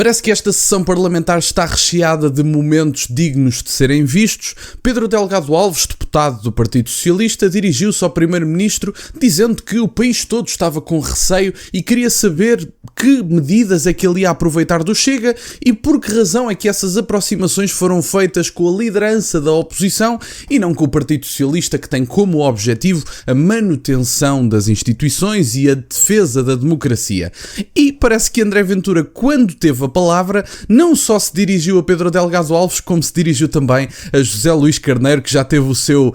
Parece que esta sessão parlamentar está recheada de momentos dignos de serem vistos. Pedro Delgado Alves, deputado do Partido Socialista, dirigiu-se ao Primeiro-Ministro dizendo que o país todo estava com receio e queria saber que medidas é que ele ia aproveitar do Chega e por que razão é que essas aproximações foram feitas com a liderança da oposição e não com o Partido Socialista, que tem como objetivo a manutenção das instituições e a defesa da democracia. E parece que André Ventura, quando teve a palavra, não só se dirigiu a Pedro Delgado Alves, como se dirigiu também a José Luís Carneiro, que já teve o seu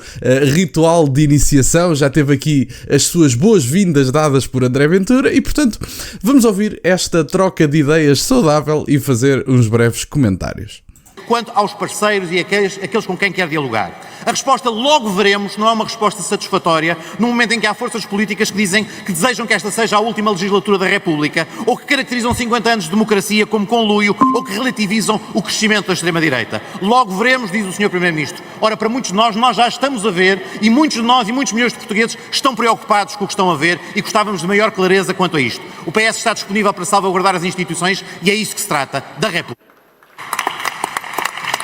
ritual de iniciação, já teve aqui as suas boas-vindas dadas por André Ventura e, portanto, vamos ouvir esta troca de ideias saudável e fazer uns breves comentários. Quanto aos parceiros e aqueles com quem quer dialogar. A resposta, logo veremos, não é uma resposta satisfatória no momento em que há forças políticas que dizem que desejam que esta seja a última legislatura da República ou que caracterizam 50 anos de democracia como conluio ou que relativizam o crescimento da extrema-direita. Logo veremos, diz o Sr. Primeiro-Ministro. Ora, para muitos de nós já estamos a ver e muitos de nós e muitos milhões de portugueses estão preocupados com o que estão a ver e gostávamos de maior clareza quanto a isto. O PS está disponível para salvaguardar as instituições e é isso que se trata da República.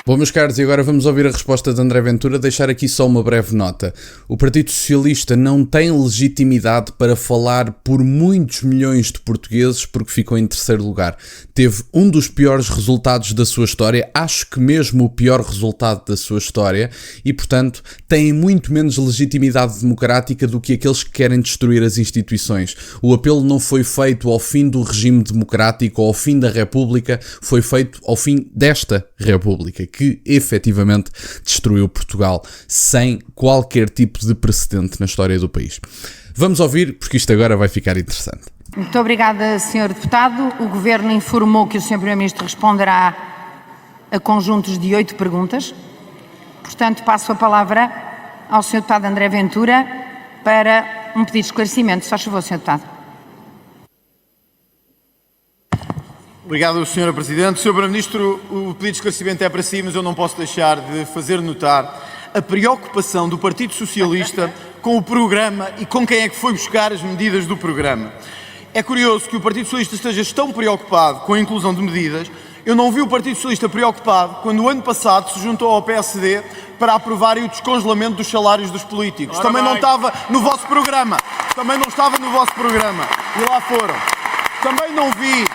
Bom, meus caros, e agora vamos ouvir a resposta de André Ventura. Deixar aqui só uma breve nota. O Partido Socialista não tem legitimidade para falar por muitos milhões de portugueses porque ficou em terceiro lugar. Teve um dos piores resultados da sua história, acho que mesmo o pior resultado da sua história, e, portanto, tem muito menos legitimidade democrática do que aqueles que querem destruir as instituições. O apelo não foi feito ao fim do regime democrático ou ao fim da República, foi feito ao fim desta República, que efetivamente destruiu Portugal sem qualquer tipo de precedente na história do país. Vamos ouvir, porque isto agora vai ficar interessante. Muito obrigada, Sr. Deputado. O Governo informou que o Sr. Primeiro-Ministro responderá a conjuntos de 8 perguntas. Portanto, passo a palavra ao Sr. Deputado André Ventura para um pedido de esclarecimento. Só favor, Sr. Deputado. Obrigado, Sra. Presidente. Sr. Primeiro-Ministro, o pedido de esclarecimento é para si, mas eu não posso deixar de fazer notar a preocupação do Partido Socialista com o programa e com quem é que foi buscar as medidas do programa. É curioso que o Partido Socialista esteja tão preocupado com a inclusão de medidas. Eu não vi o Partido Socialista preocupado quando o ano passado se juntou ao PSD para aprovarem o descongelamento dos salários dos políticos. Também não estava no vosso programa. Também não estava no vosso programa. E lá foram. Também não vi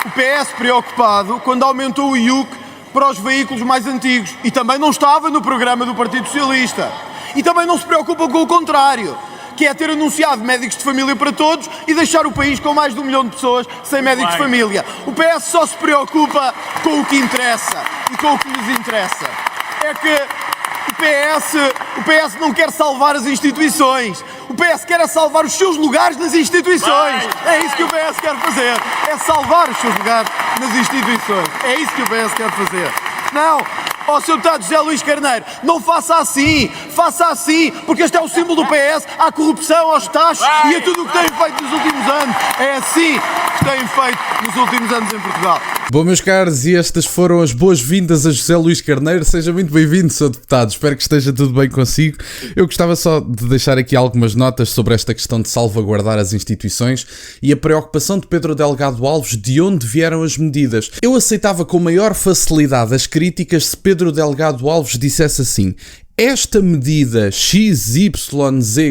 o PS preocupado quando aumentou o IUC para os veículos mais antigos. E também não estava no programa do Partido Socialista. E também não se preocupam com o contrário, que é ter anunciado médicos de família para todos e deixar o país com mais de 1 milhão de pessoas sem médicos de família. O PS só se preocupa com o que interessa e com o que lhes interessa. É que o PS não quer salvar as instituições. O PS quer é salvar os seus lugares nas instituições. É isso que o PS quer fazer. É salvar os seus lugares nas instituições. É isso que o PS quer fazer. Não, ó Sr. Deputado José Luís Carneiro, não faça assim, porque este é o símbolo do PS, à corrupção, aos taxos e a tudo o que tem feito nos últimos anos. É assim que tem feito nos últimos anos em Portugal. Bom, meus caros, e estas foram as boas-vindas a José Luís Carneiro. Seja muito bem-vindo, Sr. Deputado. Espero que esteja tudo bem consigo. Eu gostava só de deixar aqui algumas notas sobre esta questão de salvaguardar as instituições e a preocupação de Pedro Delgado Alves de onde vieram as medidas. Eu aceitava com maior facilidade as críticas se Pedro Delgado Alves dissesse assim: esta medida XYZ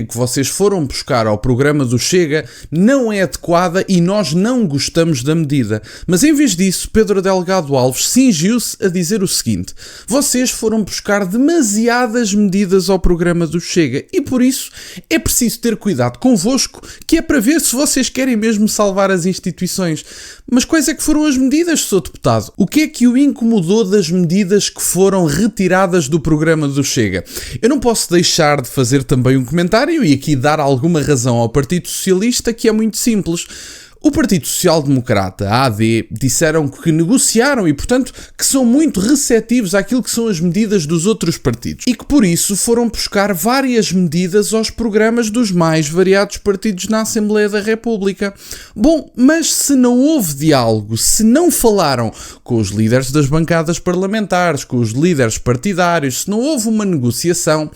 que vocês foram buscar ao programa do Chega não é adequada e nós não gostamos da medida. Mas em vez disso, Pedro Delgado Alves cingiu-se a dizer o seguinte: vocês foram buscar demasiadas medidas ao programa do Chega e por isso é preciso ter cuidado convosco, que é para ver se vocês querem mesmo salvar as instituições. Mas quais é que foram as medidas, Sr. Deputado? O que é que o incomodou das medidas que foram retiradas do programa do Chega? Eu não posso deixar de fazer também um comentário e aqui dar alguma razão ao Partido Socialista, que é muito simples. O Partido Social Democrata, a AD, disseram que negociaram e, portanto, que são muito receptivos àquilo que são as medidas dos outros partidos e que, por isso, foram buscar várias medidas aos programas dos mais variados partidos na Assembleia da República. Bom, mas se não houve diálogo, se não falaram com os líderes das bancadas parlamentares, com os líderes partidários, se não houve uma negociação,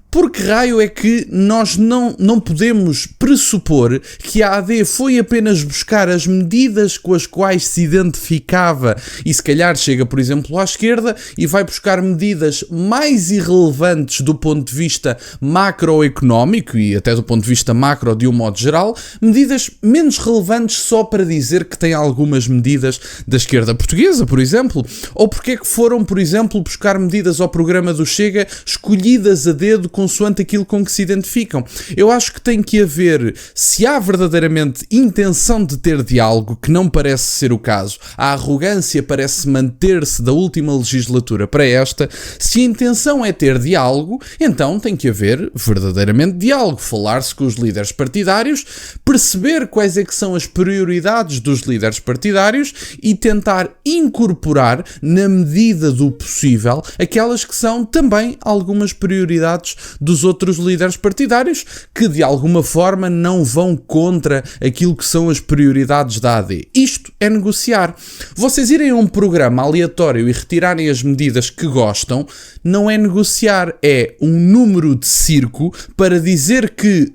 Por que raio é que nós não podemos pressupor que a AD foi apenas buscar as medidas com as quais se identificava e se calhar chega, por exemplo, à esquerda e vai buscar medidas mais irrelevantes do ponto de vista macroeconómico e até do ponto de vista macro de um modo geral, medidas menos relevantes só para dizer que tem algumas medidas da esquerda portuguesa, por exemplo? Ou porque é que foram, por exemplo, buscar medidas ao programa do Chega escolhidas a dedo consoante aquilo com que se identificam? Eu acho que tem que haver, se há verdadeiramente intenção de ter diálogo, que não parece ser o caso, a arrogância parece manter-se da última legislatura para esta, se a intenção é ter diálogo, então tem que haver verdadeiramente diálogo, falar-se com os líderes partidários, perceber quais é que são as prioridades dos líderes partidários e tentar incorporar, na medida do possível, aquelas que são também algumas prioridades dos outros líderes partidários que de alguma forma não vão contra aquilo que são as prioridades da AD. Isto é negociar. Vocês irem a um programa aleatório e retirarem as medidas que gostam, não é negociar, é um número de circo para dizer que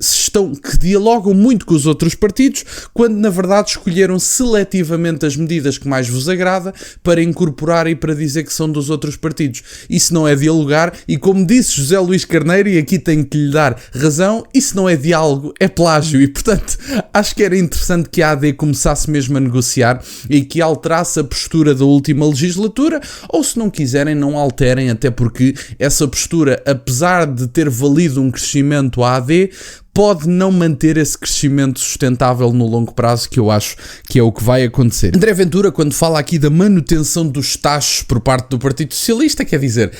dialogam muito com os outros partidos, quando na verdade escolheram seletivamente as medidas que mais vos agrada para incorporar e para dizer que são dos outros partidos. Isso não é dialogar e, como disse José Luís Carneiro, e aqui tenho que lhe dar razão, isso não é diálogo, é plágio. E portanto acho que era interessante que a AD começasse mesmo a negociar e que alterasse a postura da última legislatura, ou se não quiserem não alterem, até porque essa postura, apesar de ter valido um crescimento à AD, pode não manter esse crescimento sustentável no longo prazo, que eu acho que é o que vai acontecer. André Ventura, quando fala aqui da manutenção dos taxos por parte do Partido Socialista, quer dizer,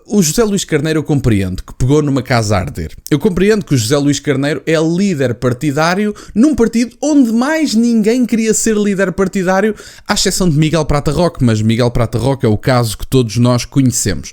o José Luís Carneiro eu compreendo que pegou numa casa a arder. Eu compreendo que o José Luís Carneiro é líder partidário num partido onde mais ninguém queria ser líder partidário, à exceção de Miguel Prata Roque, mas Miguel Prata Roque é o caso que todos nós conhecemos.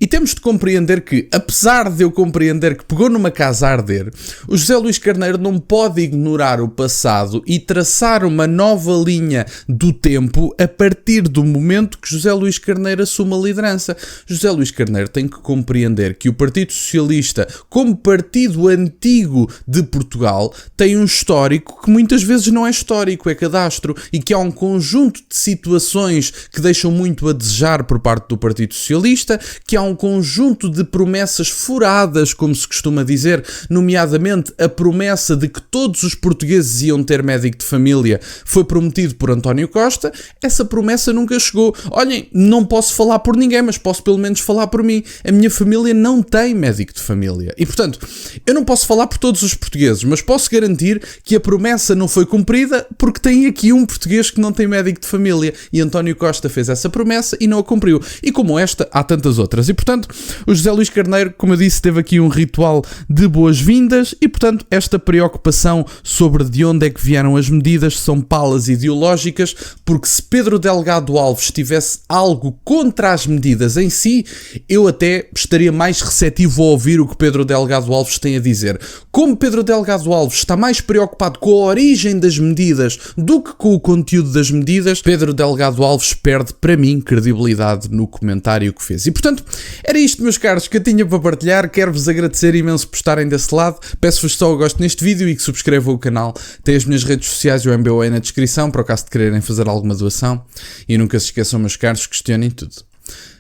E temos de compreender que, apesar de eu compreender que pegou numa casa a arder, o José Luís Carneiro não pode ignorar o passado e traçar uma nova linha do tempo a partir do momento que José Luís Carneiro assume a liderança. José Luís Carneiro tem que compreender que o Partido Socialista, como partido antigo de Portugal, tem um histórico que muitas vezes não é histórico, é cadastro, e que há um conjunto de situações que deixam muito a desejar por parte do Partido Socialista, que há um conjunto de promessas furadas, como se costuma dizer, nomeadamente a promessa de que todos os portugueses iam ter médico de família foi prometido por António Costa. Essa promessa nunca chegou. Olhem, não posso falar por ninguém, mas posso pelo menos falar por mim. A minha família não tem médico de família. E, portanto, eu não posso falar por todos os portugueses, mas posso garantir que a promessa não foi cumprida porque tem aqui um português que não tem médico de família. E António Costa fez essa promessa e não a cumpriu. E como esta, há tantas outras. E, portanto, o José Luís Carneiro, como eu disse, teve aqui um ritual de boas-vindas e, portanto, esta preocupação sobre de onde é que vieram as medidas são palas ideológicas, porque se Pedro Delgado Alves tivesse algo contra as medidas em si, eu até estaria mais receptivo a ouvir o que Pedro Delgado Alves tem a dizer. Como Pedro Delgado Alves está mais preocupado com a origem das medidas do que com o conteúdo das medidas, Pedro Delgado Alves perde, para mim, credibilidade no comentário que fez. E, portanto, era isto, meus caros, que eu tinha para partilhar. Quero-vos agradecer imenso por estarem desse lado. Peço-vos só o gosto neste vídeo e que subscrevam o canal. Tem as minhas redes sociais e o MBA aí na descrição, para o caso de quererem fazer alguma doação. E nunca se esqueçam, meus caros, questionem tudo.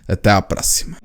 Até à próxima.